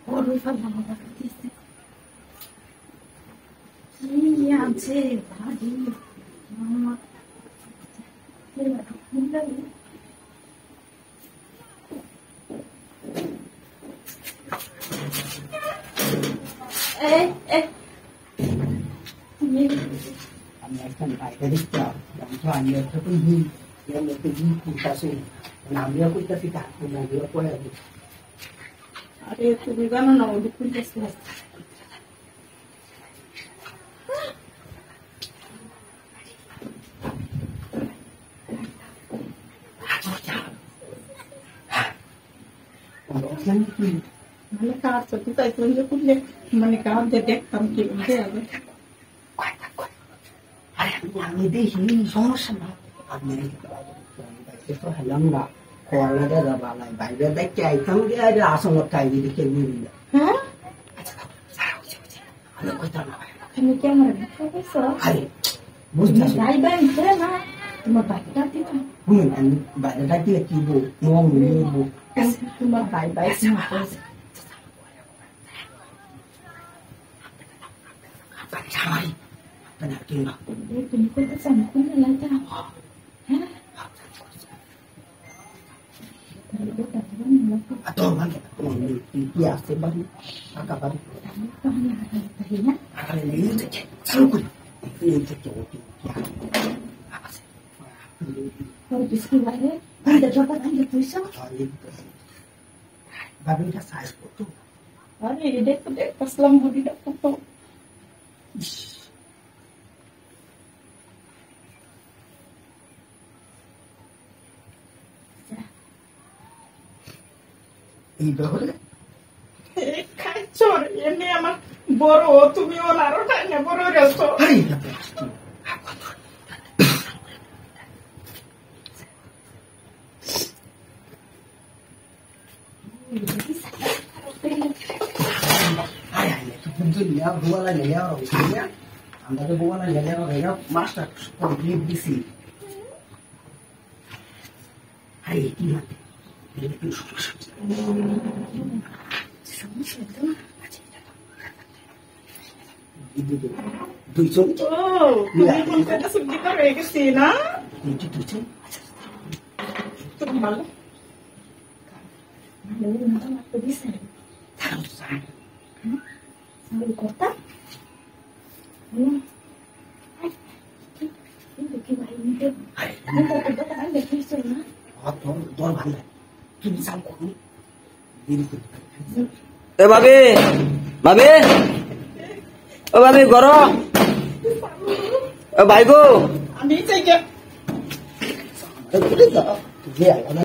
বড়ই ফেললাম আবার দিয়েছে কি আছে ভারী মামা আমি এখন বাইরে দেখতাম আমিও যখন দিই করতেছে আমিও করতেছি তারপর আমিও পড়ে আরে তুমি জানো না ওদের খুলতেছে মানে কার সাথে চাইছিলাম যে খুললে মানে কার দিয়ে দেখতাম কি আমি দেখি সমস্যা না আপনি তো হেলাম না কলাটা যাবালাই বাইরে দেখতে আইতাম যে আরে আসলে কাইদি দেখে নিয়ে হ্যাঁ আমি কইতাম না আমি ক্যামেরা দেখতেছো আরে বুঝতে ভাই ভাই ধরে না তোমার বাইকটা দিবা হুম আমি বাইরেটা দিয়ে কি বল মম নিব তোমার ভাই ভাই না Sorry. Benar kira. তুমি কত সামকুন লাইটা হ্যাঁ Atau mana? Biasa baru. Agak baru. Ada ini saja. Sangkut. Ini saja. Apa sih? Kalau biskuit ada, ada dapat ada tulisan. Baru dah saya foto. Ada dek pas lampu tidak foto. Ibarat kacor ini emang boro তুমি ওনারও টাইনে বড় রেছো Hai itu dunia bualan ya orangnya anda tuh bualan ya orangnya master complete di sini Hai ini দুইজন ও তুমি কোনটা সুদ্ধি করে গেছি না দুইজন তুমি ভালো ভালো না তো দিছে তারা সারা sambil kota কিন্তু কি ভাই নিতে কিন্তু তো তো আমি দেখিছো না দর ভালো তুমি সাম করো এ ভাবি ভাবি ও ভাবি গরো ও ভাই গো আমি চাই কে Itu